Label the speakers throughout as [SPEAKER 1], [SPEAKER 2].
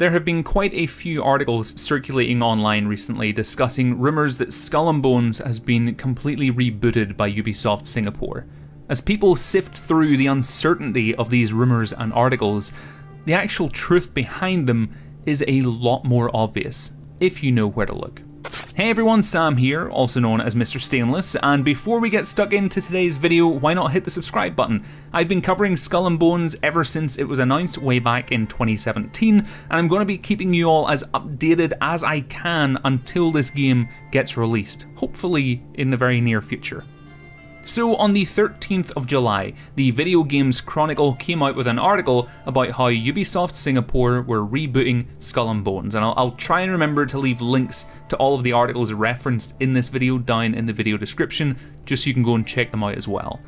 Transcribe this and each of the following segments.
[SPEAKER 1] There have been quite a few articles circulating online recently discussing rumours that Skull and Bones has been completely rebooted by Ubisoft Singapore. As people sift through the uncertainty of these rumours and articles, the actual truth behind them is a lot more obvious, if you know where to look. Hey everyone, Sam here, also known as Mr. Stainless, and before we get stuck into today's video, why not hit the subscribe button? I've been covering Skull and Bones ever since it was announced way back in 2017, and I'm going to be keeping you all as updated as I can until this game gets released, hopefully in the very near future. So on the 13th of July, the Video Games Chronicle came out with an article about how Ubisoft Singapore were rebooting Skull and Bones, and I'll try and remember to leave links to all of the articles referenced in this video down in the video description, just so you can go and check them out as well.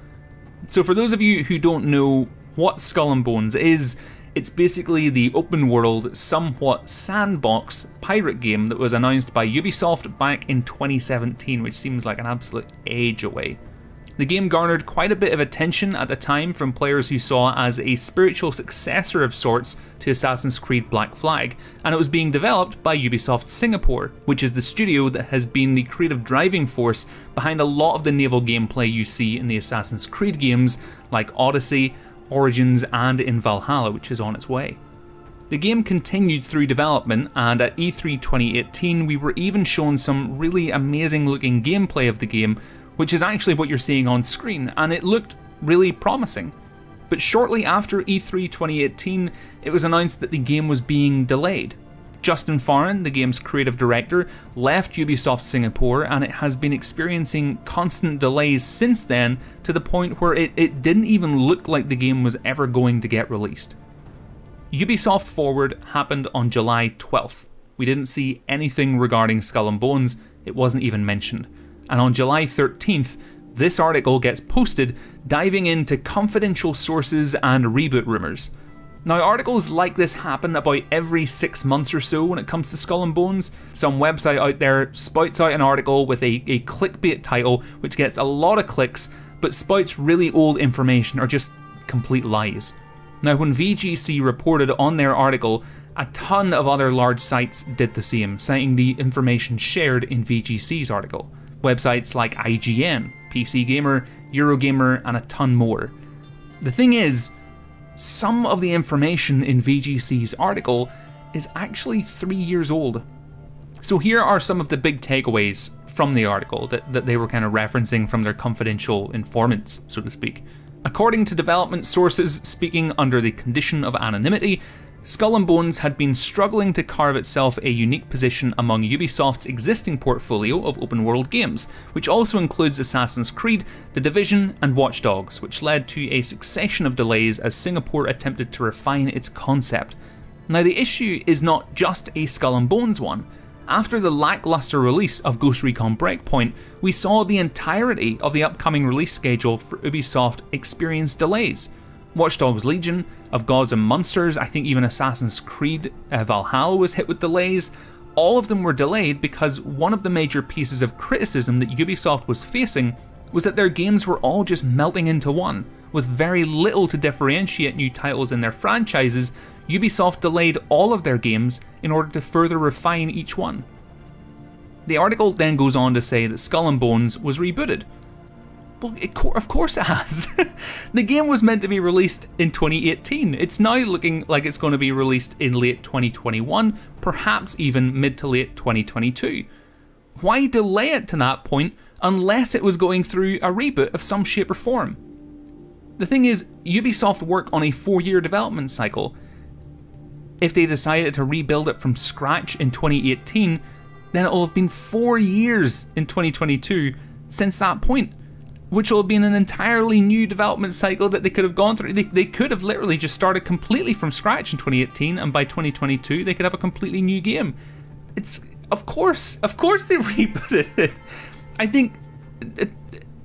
[SPEAKER 1] So for those of you who don't know what Skull and Bones is, it's basically the open world, somewhat sandbox pirate game that was announced by Ubisoft back in 2017, which seems like an absolute age away. The game garnered quite a bit of attention at the time from players who saw it as a spiritual successor of sorts to Assassin's Creed Black Flag, and it was being developed by Ubisoft Singapore, which is the studio that has been the creative driving force behind a lot of the naval gameplay you see in the Assassin's Creed games like Odyssey, Origins, and in Valhalla, which is on its way. The game continued through development, and at E3 2018 we were even shown some really amazing looking gameplay of the game, which is actually what you're seeing on screen, and it looked really promising. But shortly after E3 2018, it was announced that the game was being delayed. Justin Farren, the game's creative director, left Ubisoft Singapore, and it has been experiencing constant delays since then, to the point where it didn't even look like the game was ever going to get released. Ubisoft Forward happened on July 12th. We didn't see anything regarding Skull and Bones, it wasn't even mentioned. And on July 13th, this article gets posted diving into confidential sources and reboot rumours. Now, articles like this happen about every 6 months or so when it comes to Skull and Bones. Some website out there spouts out an article with a clickbait title which gets a lot of clicks, but spouts really old information or just complete lies. Now, when VGC reported on their article, a ton of other large sites did the same, citing the information shared in VGC's article. Websites like IGN, PC Gamer, Eurogamer, and a ton more. The thing is, some of the information in VGC's article is actually 3 years old. So here are some of the big takeaways from the article that they were kind of referencing from their confidential informants, so to speak. According to development sources speaking under the condition of anonymity, Skull and Bones had been struggling to carve itself a unique position among Ubisoft's existing portfolio of open-world games, which also includes Assassin's Creed, The Division, and Watch Dogs, which led to a succession of delays as Singapore attempted to refine its concept. Now, the issue is not just a Skull and Bones one. After the lackluster release of Ghost Recon Breakpoint, we saw the entirety of the upcoming release schedule for Ubisoft experience delays. Watch Dogs Legion, of Gods and Monsters, I think even Assassin's Creed Valhalla was hit with delays. All of them were delayed because one of the major pieces of criticism that Ubisoft was facing was that their games were all just melting into one. With very little to differentiate new titles in their franchises, Ubisoft delayed all of their games in order to further refine each one. The article then goes on to say that Skull and Bones was rebooted. Well, of course it has. The game was meant to be released in 2018. It's now looking like it's going to be released in late 2021, perhaps even mid to late 2022. Why delay it to that point unless it was going through a reboot of some shape or form? The thing is, Ubisoft work on a 4-year development cycle. If they decided to rebuild it from scratch in 2018, then it'll have been 4 years in 2022 since that point, which will have been an entirely new development cycle that they could have gone through. They could have literally just started completely from scratch in 2018, and by 2022 they could have a completely new game. It's of course they rebooted it. I think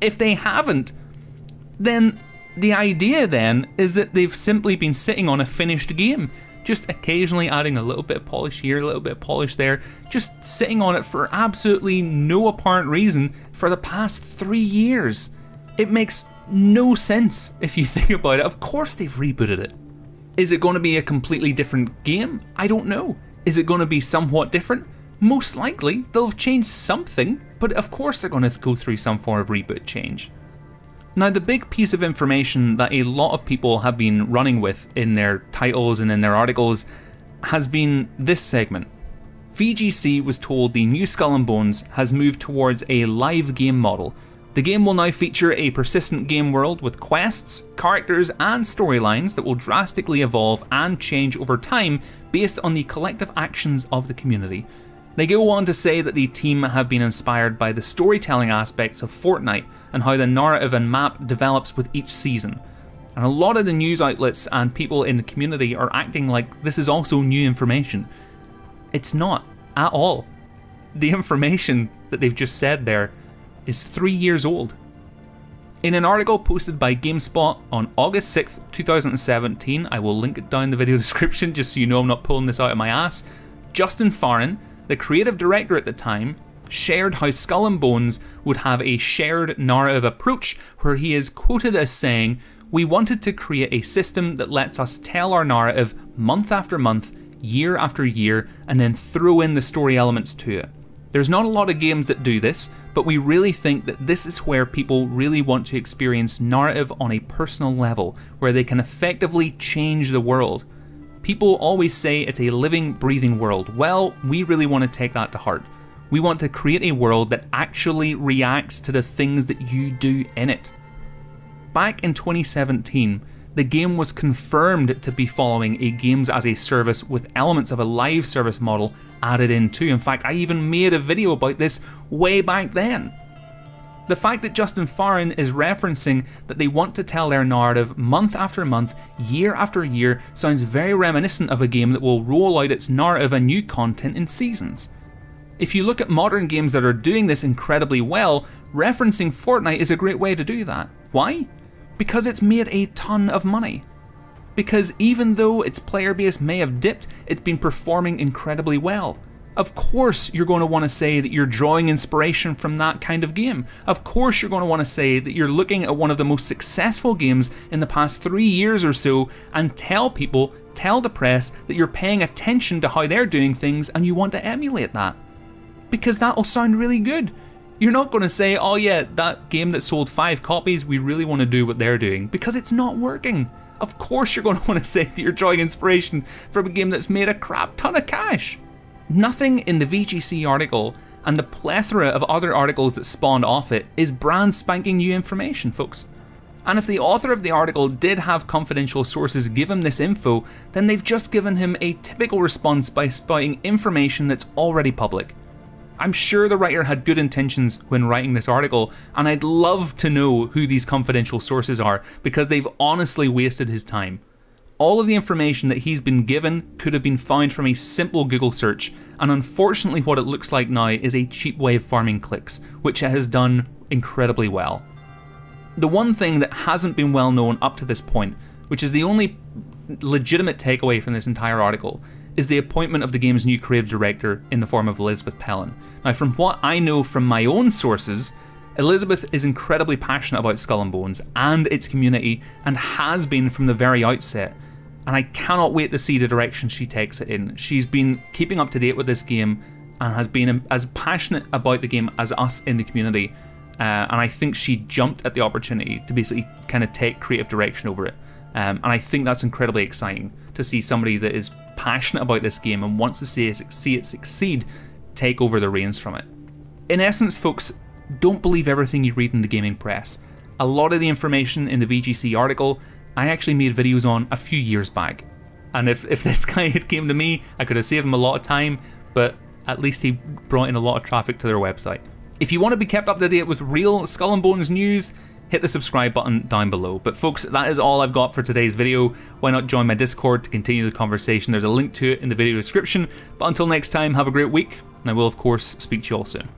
[SPEAKER 1] if they haven't, then the idea then is that they've simply been sitting on a finished game, just occasionally adding a little bit of polish here, a little bit of polish there, just sitting on it for absolutely no apparent reason for the past 3 years. It makes no sense if you think about it. Of course they've rebooted it. Is it going to be a completely different game? I don't know. Is it going to be somewhat different? Most likely, they'll have changed something, but of course they're going to go through some form of reboot change. Now, the big piece of information that a lot of people have been running with in their titles and in their articles has been this segment. VGC was told the new Skull and Bones has moved towards a live game model. The game will now feature a persistent game world with quests, characters and storylines that will drastically evolve and change over time based on the collective actions of the community. They go on to say that the team have been inspired by the storytelling aspects of Fortnite and how the narrative and map develops with each season. And a lot of the news outlets and people in the community are acting like this is also new information. It's not at all. The information that they've just said there is 3 years old. In an article posted by GameSpot on August 6th, 2017, I will link it down in the video description just so you know I'm not pulling this out of my ass, Justin Farren, the creative director at the time, shared how Skull and Bones would have a shared narrative approach where he is quoted as saying, "We wanted to create a system that lets us tell our narrative month after month, year after year, and then throw in the story elements to it. There's not a lot of games that do this, but we really think that this is where people really want to experience narrative on a personal level, where they can effectively change the world. People always say it's a living, breathing world. Well, we really want to take that to heart. We want to create a world that actually reacts to the things that you do in it." Back in 2017, the game was confirmed to be following a games as a service with elements of a live service model added in too. In fact, I even made a video about this way back then. The fact that Justin Farren is referencing that they want to tell their narrative month after month, year after year, sounds very reminiscent of a game that will roll out its narrative and new content in seasons. If you look at modern games that are doing this incredibly well, referencing Fortnite is a great way to do that. Why? Because it's made a ton of money. Because even though its player base may have dipped, it's been performing incredibly well. Of course you're going to want to say that you're drawing inspiration from that kind of game. Of course you're going to want to say that you're looking at one of the most successful games in the past 3 years or so and tell people, tell the press that you're paying attention to how they're doing things and you want to emulate that. Because that'll sound really good. You're not going to say, oh yeah, that game that sold 5 copies, we really want to do what they're doing, because it's not working. Of course you're going to want to say that you're drawing inspiration from a game that's made a crap ton of cash. Nothing in the VGC article and the plethora of other articles that spawned off it is brand spanking new information, folks. And if the author of the article did have confidential sources give him this info, then they've just given him a typical response by spouting information that's already public. I'm sure the writer had good intentions when writing this article, and I'd love to know who these confidential sources are, because they've honestly wasted his time. All of the information that he's been given could have been found from a simple Google search, and unfortunately what it looks like now is a cheap way of farming clicks, which it has done incredibly well. The one thing that hasn't been well known up to this point, which is the only legitimate takeaway from this entire article, is the appointment of the game's new creative director in the form of Elizabeth Pellin. Now, from what I know from my own sources, Elizabeth is incredibly passionate about Skull and Bones and its community, and has been from the very outset, and I cannot wait to see the direction she takes it in. She's been keeping up to date with this game and has been as passionate about the game as us in the community, and I think she jumped at the opportunity to basically kind of take creative direction over it. And I think that's incredibly exciting to see somebody that is passionate about this game and wants to see it succeed take over the reins from it. In essence, folks, don't believe everything you read in the gaming press. A lot of the information in the VGC article I actually made videos on a few years back, and if this guy had came to me, I could have saved him a lot of time, but at least he brought in a lot of traffic to their website. If you want to be kept up to date with real Skull and Bones news, hit the subscribe button down below. But folks, that is all I've got for today's video. Why not join my Discord to continue the conversation? There's a link to it in the video description. But until next time, have a great week, and I will of course speak to you all soon.